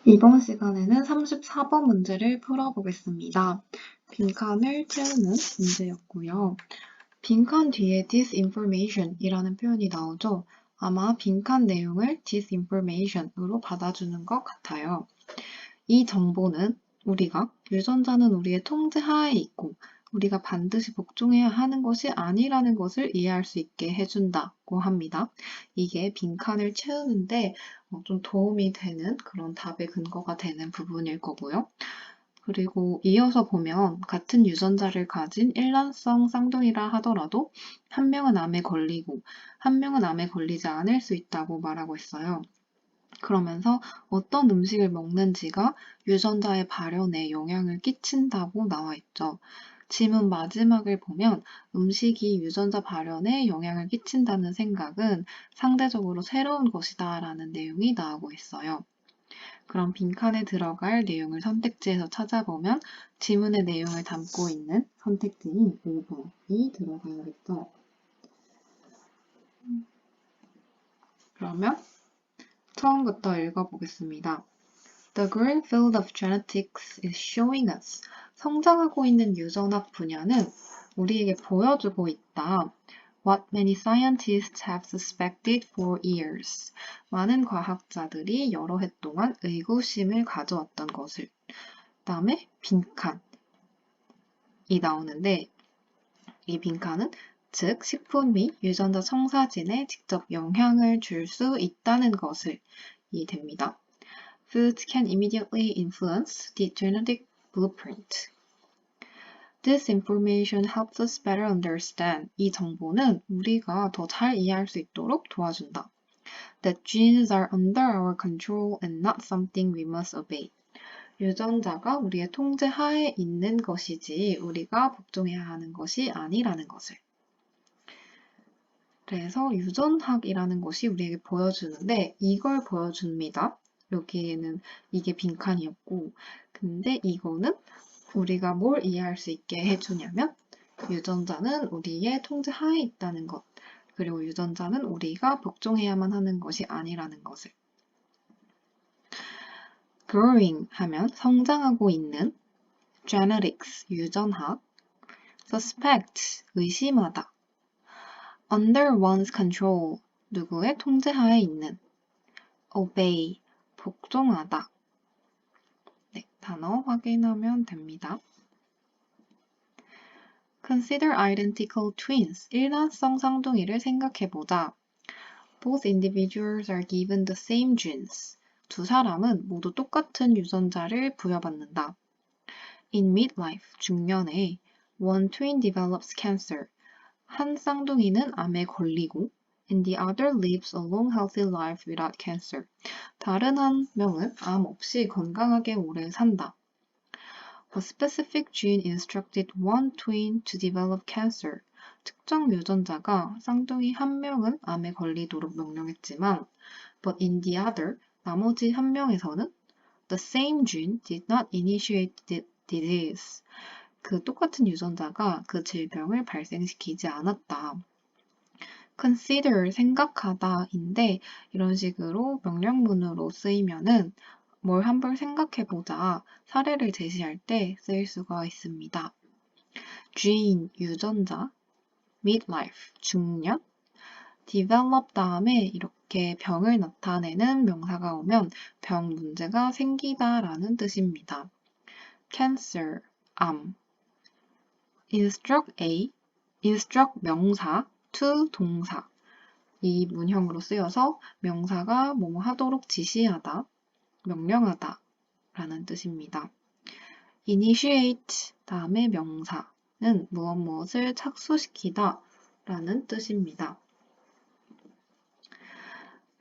이번 시간에는 34번 문제를 풀어보겠습니다. 빈칸을 채우는 문제였고요. 빈칸 뒤에 disinformation 이라는 표현이 나오죠. 아마 빈칸 내용을 disinformation으로 받아주는 것 같아요. 이 정보는 유전자는 우리의 통제 하에 있고 우리가 반드시 복종해야 하는 것이 아니라는 것을 이해할 수 있게 해준다고 합니다. 이게 빈칸을 채우는데 좀 도움이 되는 그런 답의 근거가 되는 부분일 거고요. 그리고 이어서 보면 같은 유전자를 가진 일란성 쌍둥이라 하더라도 한 명은 암에 걸리고 한 명은 암에 걸리지 않을 수 있다고 말하고 있어요. 그러면서 어떤 음식을 먹는지가 유전자의 발현에 영향을 끼친다고 나와 있죠. 지문 마지막을 보면 음식이 유전자 발현에 영향을 끼친다는 생각은 상대적으로 새로운 것이다 라는 내용이 나오고 있어요. 그럼 빈칸에 들어갈 내용을 선택지에서 찾아보면 지문의 내용을 담고 있는 선택지인 5번이 들어가야겠죠. 그러면 처음부터 읽어보겠습니다. The growing field of genetics is showing us. 성장하고 있는 유전학 분야는 우리에게 보여주고 있다. What many scientists have suspected for years. 많은 과학자들이 여러 해 동안 의구심을 가져왔던 것을. 다음에 빈칸이 나오는데 이 빈칸은 즉 식품 및 유전자 청사진에 직접 영향을 줄 수 있다는 것을 이 됩니다. Foods can immediately influence the genetic blueprint. This information helps us better understand. 이 정보는 우리가 더 잘 이해할 수 있도록 도와준다. That genes are under our control and not something we must obey. 유전자가 우리의 통제 하에 있는 것이지 우리가 복종해야 하는 것이 아니라는 것을. 그래서 유전학이라는 것이 우리에게 보여주는데 이걸 보여줍니다. 여기에는 이게 빈칸이었고 근데 이거는 우리가 뭘 이해할 수 있게 해주냐면 유전자는 우리의 통제 하에 있다는 것 그리고 유전자는 우리가 복종해야만 하는 것이 아니라는 것을 growing 하면 성장하고 있는 genetics 유전학 suspect 의심하다 under one's control 누구의 통제하에 있는 obey 복종하다 네, 단어 확인하면 됩니다. Consider identical twins 일란성 쌍둥이를 생각해보자. Both individuals are given the same genes. 두 사람은 모두 똑같은 유전자를 부여받는다. In midlife 중년에 one twin develops cancer. 한 쌍둥이는 암에 걸리고 and the other lives a long healthy life without cancer. 다른 한 명은 암 없이 건강하게 오래 산다. A specific gene instructed one twin to develop cancer. 특정 유전자가 쌍둥이 한 명은 암에 걸리도록 명령했지만 but in the other, 나머지 한 명에서는 the same gene did not initiate the disease. 그 똑같은 유전자가 그 질병을 발생시키지 않았다. consider, 생각하다인데 이런 식으로 명령문으로 쓰이면은 뭘 한번 생각해보자 사례를 제시할 때 쓰일 수가 있습니다. gene, 유전자, midlife, 중년, develop 다음에 이렇게 병을 나타내는 명사가 오면 병 문제가 생기다 라는 뜻입니다. cancer, 암, instruct A, instruct 명사, to 동사 이 문형으로 쓰여서 명사가 뭐뭐 하도록 지시하다, 명령하다 라는 뜻입니다. initiate 다음에 명사는 무엇을 착수시키다 라는 뜻입니다.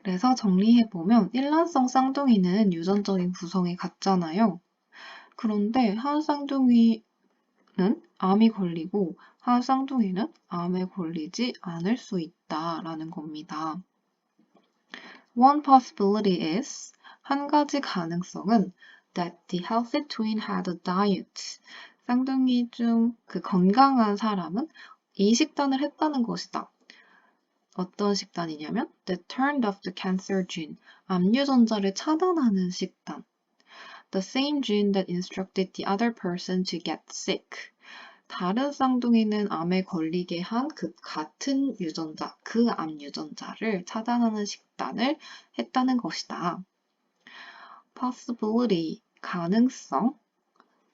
그래서 정리해보면 일란성 쌍둥이는 유전적인 구성이 같잖아요. 그런데 한 쌍둥이는 암이 걸리고 한 쌍둥이는 암에 걸리지 않을 수 있다라는 겁니다. One possibility is 한 가지 가능성은 that the healthy twin had a diet. 쌍둥이 중 그 건강한 사람은 이 식단을 했다는 것이다. 어떤 식단이냐면 that turned off the cancer gene. 암 유전자를 차단하는 식단. the same gene that instructed the other person to get sick. 다른 쌍둥이는 암에 걸리게 한 그 같은 유전자, 그 암 유전자를 차단하는 식단을 했다는 것이다. possibility, 가능성,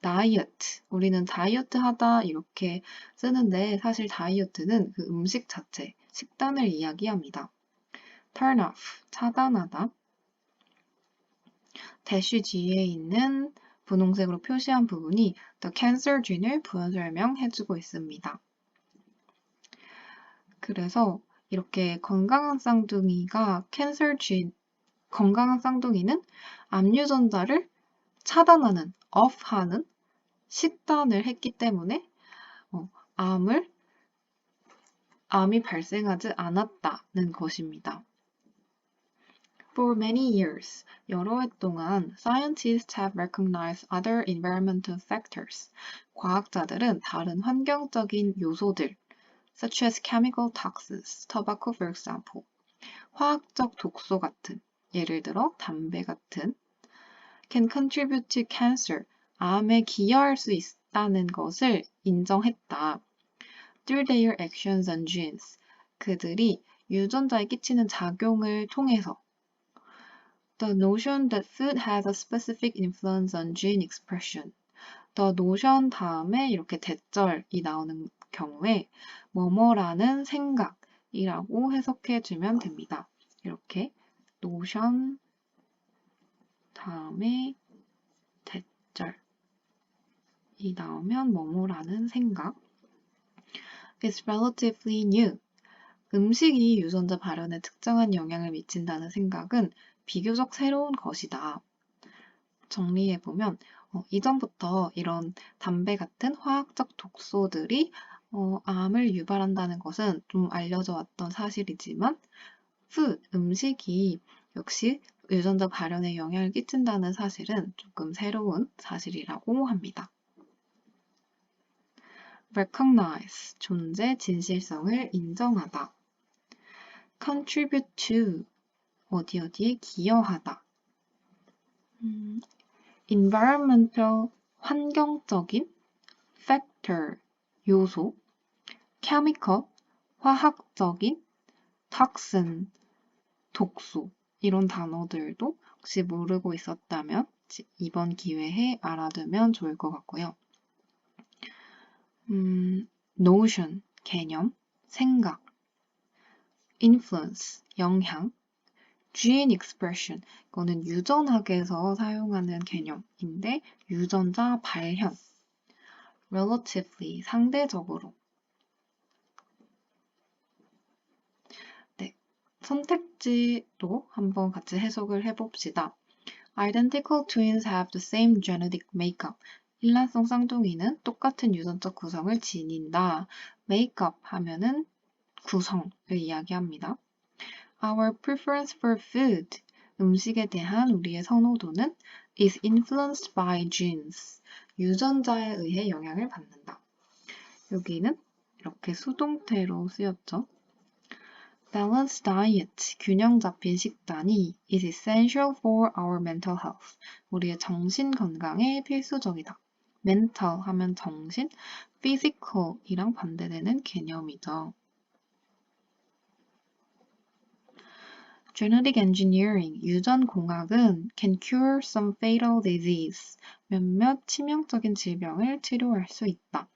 다이어트, 우리는 다이어트 하다 이렇게 쓰는데 사실 다이어트는 그 음식 자체, 식단을 이야기합니다. turn off, 차단하다. 대쉬 뒤에 있는 분홍색으로 표시한 부분이 the cancer gene을 부연 설명해주고 있습니다. 그래서 이렇게 건강한 쌍둥이가 cancer gene, 건강한 쌍둥이는 암 유전자를 차단하는, off하는 식단을 했기 때문에 암이 발생하지 않았다는 것입니다. For many years, 여러 해 동안 scientists have recognized other environmental factors. 과학자들은 다른 환경적인 요소들, such as chemical toxins, tobacco for example, 화학적 독소 같은, 예를 들어 담배 같은, can contribute to cancer, 암에 기여할 수 있다는 것을 인정했다. Through their actions on genes, 그들이 유전자에 끼치는 작용을 통해서 The notion that food has a specific influence on gene expression. The notion 다음에 이렇게 대절이 나오는 경우에 뭐뭐라는 생각이라고 해석해주면 됩니다. 이렇게 notion 다음에 대절이 나오면 뭐뭐라는 생각 is relatively new. 음식이 유전자 발현에 특정한 영향을 미친다는 생각은 비교적 새로운 것이다. 정리해보면 이전부터 이런 담배 같은 화학적 독소들이 암을 유발한다는 것은 좀 알려져 왔던 사실이지만 food, 음식이 역시 유전자 발현에 영향을 끼친다는 사실은 조금 새로운 사실이라고 합니다. recognize, 존재, 진실성을 인정하다. contribute to, 어디에 기여하다. environmental, 환경적인, factor, 요소, chemical, 화학적인, toxin, 독소, 이런 단어들도 혹시 모르고 있었다면 이번 기회에 알아두면 좋을 것 같고요. notion, 개념, 생각, influence, 영향, gene expression, 이거는 유전학에서 사용하는 개념인데 유전자 발현, relatively, 상대적으로. 네, 선택지도 한번 같이 해석을 해봅시다. Identical twins have the same genetic makeup. 일란성 쌍둥이는 똑같은 유전적 구성을 지닌다. makeup 하면은 구성을 이야기합니다. Our preference for food, 음식에 대한 우리의 선호도는 is influenced by genes, 유전자에 의해 영향을 받는다. 여기는 이렇게 수동태로 쓰였죠. Balanced diet, 균형 잡힌 식단이 is essential for our mental health, 우리의 정신 건강에 필수적이다. mental 하면 정신, physical이랑 반대되는 개념이죠. Genetic engineering, 유전공학은 can cure some fatal disease, 몇몇 치명적인 질병을 치료할 수 있다.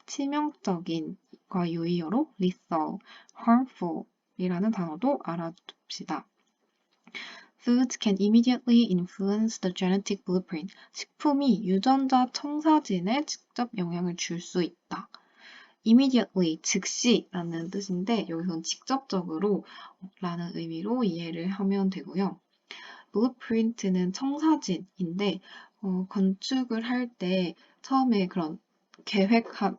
치명적인과 유의어로 lethal, harmful 이라는 단어도 알아둡시다. Foods can immediately influence the genetic blueprint. 식품이 유전자 청사진에 직접 영향을 줄 수 있다. immediately, 즉시라는 뜻인데 여기서는 직접적으로 라는 의미로 이해를 하면 되고요. blueprint는 청사진인데 건축을 할 때 처음에 그런 계획안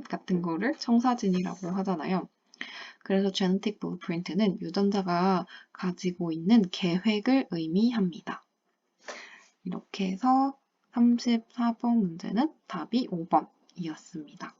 같은 거를 청사진이라고 하잖아요. 그래서 genetic blueprint는 유전자가 가지고 있는 계획을 의미합니다. 이렇게 해서 34번 문제는 답이 5번이었습니다.